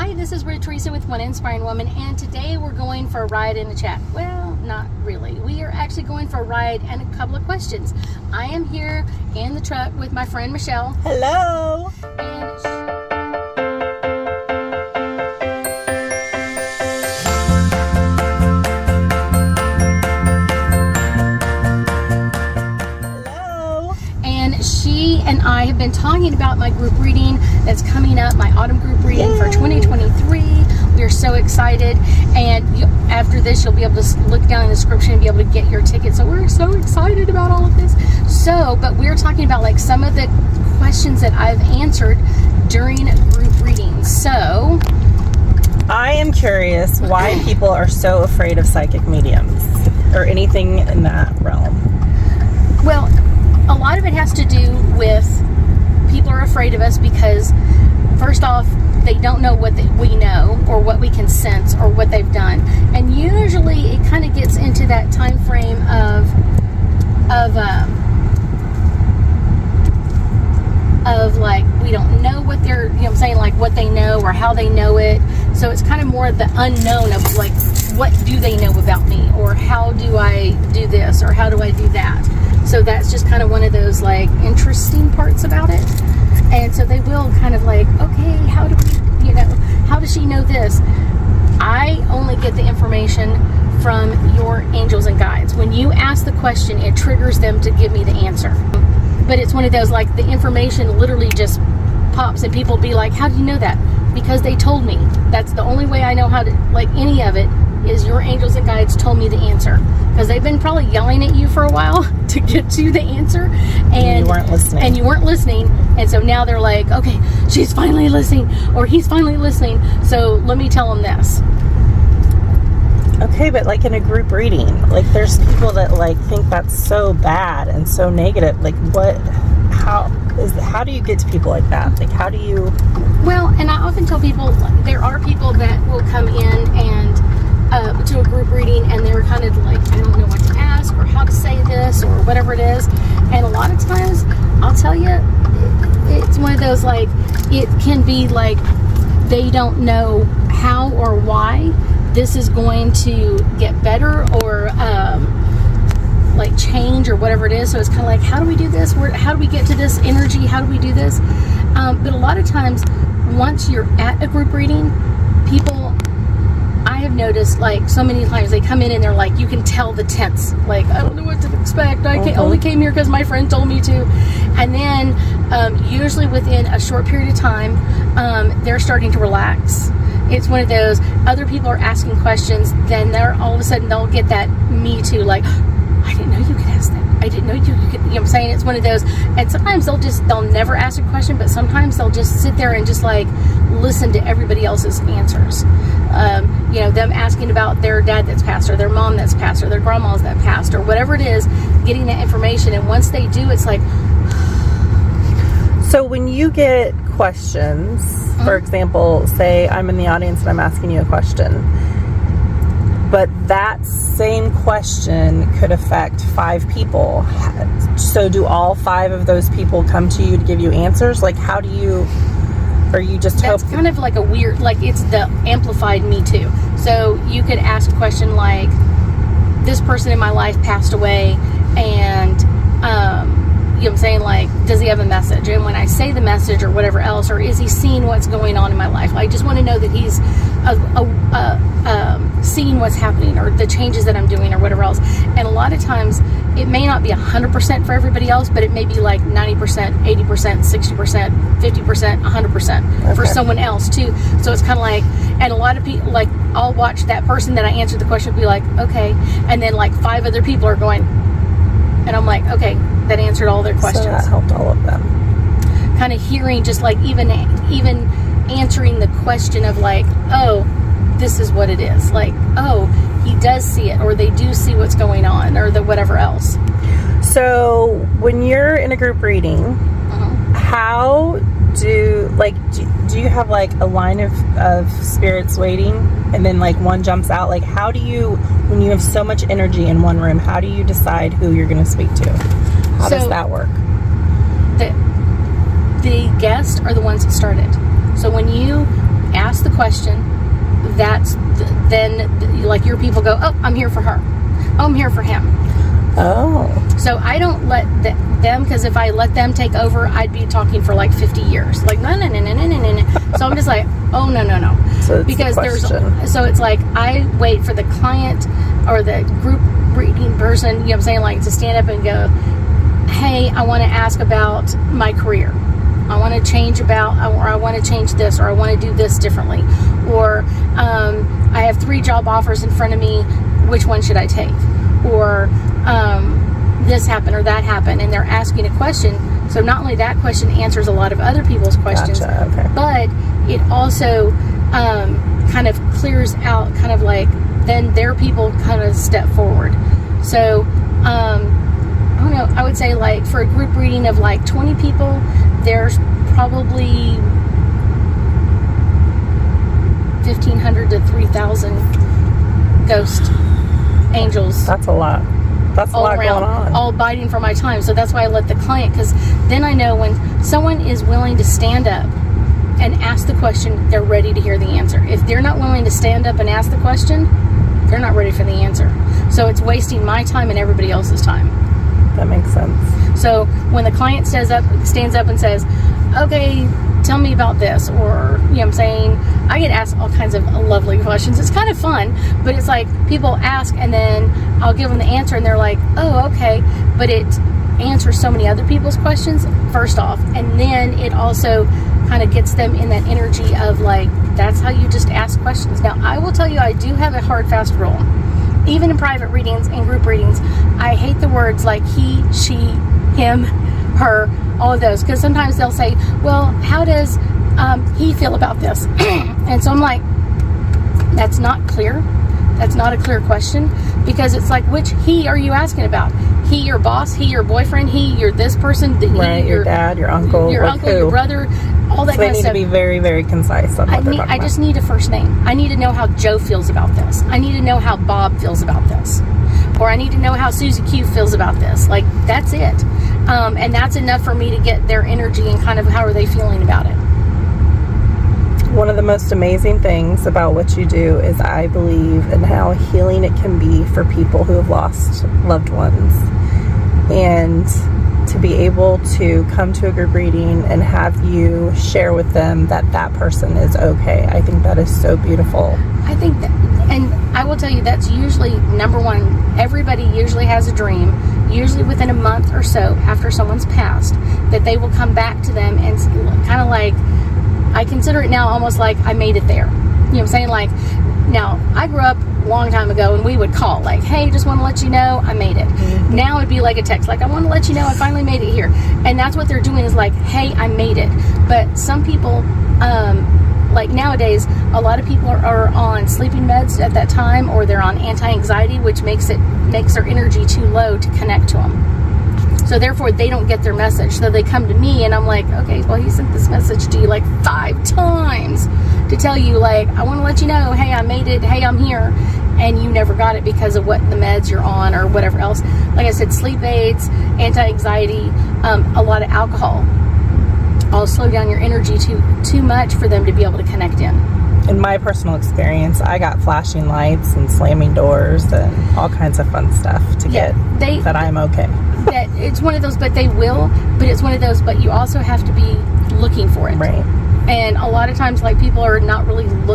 Hi, this is Ruth Theresa with One Inspiring Woman, and today we're going for a ride in the chat. Well, not really. We are actually going for a ride and a couple of questions. I am here in the truck with my friend Michelle. Hello. She and I have been talking about my group reading that's coming up, my autumn group reading for 2023. We are so excited, and after this you'll be able to look down in the description and be able to get your ticket. So we're so excited about all of this. But we're talking about like some of the questions that I've answered during group readings. So I am curious why people are so afraid of psychic mediums or anything in that realm. Well, a lot of it has to do with people are afraid of us because, first off, they don't know what we know or what we can sense or what they've done. And usually it kind of gets into that time frame of like, we don't know what they're, like what they know or how they know it. So it's kind of more the unknown of like, what do they know about me, or how do I do this, or how do I do that? So that's just kind of one of those like interesting parts about it. And so they will kind of like, okay, how do we, how does she know this? I only get the information from your angels and guides. When you ask the question, it triggers them to give me the answer. But it's one of those like the information literally just pops and people be like, how do you know that? Because they told me. That's the only way I know how to, like any of it, is your angels and guides told me the answer. Because they've been probably yelling at you for a while to get to the answer. And you weren't listening. And so now they're like, okay, she's finally listening, or he's finally listening. So let me tell them this. Okay, but like in a group reading, like there's people that like think that's so bad and so negative. Like how do you get to people like that? Like how do you? Well, and I often tell people, there are people that will come in and to a group reading and they're kind of like, I don't know what to ask or how to say this or whatever it is. And a lot of times, I'll tell you, it's one of those like, it can be like they don't know how or why this is going to get better or like change or whatever it is. So it's kind of like, how do we do this? How do we get to this energy? How do we do this? But a lot of times, once you're at a group reading, people, I have noticed like so many times they come in and they're like, you can tell the tense, like, I don't know what to expect. I only came here because my friend told me to. And then usually within a short period of time, they're starting to relax. It's one of those, other people are asking questions, then all of a sudden they'll get that me too, like, I didn't know you could ask that. I didn't know you could, you know what I'm saying? It's one of those, and sometimes they'll never ask a question, but sometimes they'll just sit there and just like listen to everybody else's answers. Them asking about their dad that's passed, or their mom that's passed, or their grandma's that passed, or whatever it is, getting that information. And once they do, it's like. So when you get questions, for example, say I'm in the audience and I'm asking you a question, but that same question could affect 5 people. So do all 5 of those people come to you to give you answers? Like how do you, or you just hope? That's kind of like a weird, like it's the amplified me too. So you could ask a question like, this person in my life passed away, and you know what I'm saying, like, does he have a message? And when I say the message or whatever else, or is he seeing what's going on in my life? I just want to know that he's seeing what's happening, or the changes that I'm doing, or whatever else. And a lot of times it may not be 100% for everybody else, but it may be like 90%, 80%, 60%, 50%, 100% for someone else too. So it's kind of like, and a lot of people, like, I'll watch that person that I answered the question be like, okay, and then like 5 other people are going, and I'm like, okay, that answered all their questions. So that helped all of them. Kind of hearing, just like even answering the question of like, oh, this is what it is. Like, oh, he does see it, or they do see what's going on, or the whatever else. So when you're in a group reading, how do you have like a line of spirits waiting, and then like one jumps out? Like how do you, when you have so much energy in one room, how do you decide who you're going to speak to? How does that work? The guests are the ones that started. So when you ask the question, then like your people go, oh, I'm here for her. Oh, I'm here for him. Oh. So I don't let them, because if I let them take over, I'd be talking for like 50 years. Like, no. So I'm just like, oh, no. So it's because the question. so it's like I wait for the client or the group reading person, you know what I'm saying, like to stand up and go, hey, I want to ask about my career. I want to change or I want to change this, or I want to do this differently. Or I have 3 job offers in front of me. Which one should I take? Or this happened or that happened, and they're asking a question. So not only that question answers a lot of other people's questions, Gotcha, okay. but it also kind of clears out, kind of like, then their people kind of step forward. So I don't know, I would say like for a group reading of like 20 people, there's probably 1,500 to 3,000 ghost angels. That's a lot. That's a lot around, going on. all biting for my time. So that's why I let the client, because then I know when someone is willing to stand up and ask the question, they're ready to hear the answer. If they're not willing to stand up and ask the question, they're not ready for the answer. So it's wasting my time and everybody else's time. That makes sense. So when the client stands up and says, okay, tell me about this, or, you know what I'm saying, I get asked all kinds of lovely questions. It's kind of fun, but it's like people ask and then I'll give them the answer and they're like, oh, okay, but it answers so many other people's questions, first off, and then it also kind of gets them in that energy of like, that's how you just ask questions. Now, I will tell you, I do have a hard, fast rule. Even in private readings and group readings, I hate the words like he, she, him, her, all of those, because sometimes they'll say, well, how does he feel about this? And so I'm like, that's not clear. That's not a clear question, because it's like, which he are you asking about? He your boss, he your boyfriend, he your this person, right? Your dad, your uncle, your brother, all that so kind of stuff. They need to be very, very concise on what they're talking about. I just need a first name. I need to know how Joe feels about this. I need to know how Bob feels about this, or I need to know how Susie Q feels about this. Like, that's it, and that's enough for me to get their energy and kind of how are they feeling about it. One of the most amazing things about what you do is I believe in how healing it can be for people who have lost loved ones. And to be able to come to a group reading and have you share with them that that person is okay, I think that is so beautiful. I think that, and I will tell you, that's usually number one. Everybody usually has a dream, usually within a month or so after someone's passed, that they will come back to them and kind of like, I consider it now almost like I made it there. You know what I'm saying? Like, now, I grew up a long time ago and we would call, like, hey, just want to let you know I made it. Mm-hmm. Now it'd be like a text, like, I want to let you know I finally made it here. And that's what they're doing, is like, hey, I made it. But some people, like nowadays, a lot of people are on sleeping meds at that time, or they're on anti-anxiety, which makes their energy too low to connect to them. So therefore, they don't get their message. So they come to me, and I'm like, okay, well, he sent this message to you like 5 times to tell you, like, I want to let you know, hey, I made it, hey, I'm here. And you never got it because of what the meds you're on or whatever else. Like I said, sleep aids, anti-anxiety, a lot of alcohol. All slow down your energy too much for them to be able to connect in. In my personal experience, I got flashing lights and slamming doors and all kinds of fun stuff to get that I'm okay. That it's one of those, but it's one of those, but you also have to be looking for it. Right. And a lot of times, like, people are not really looking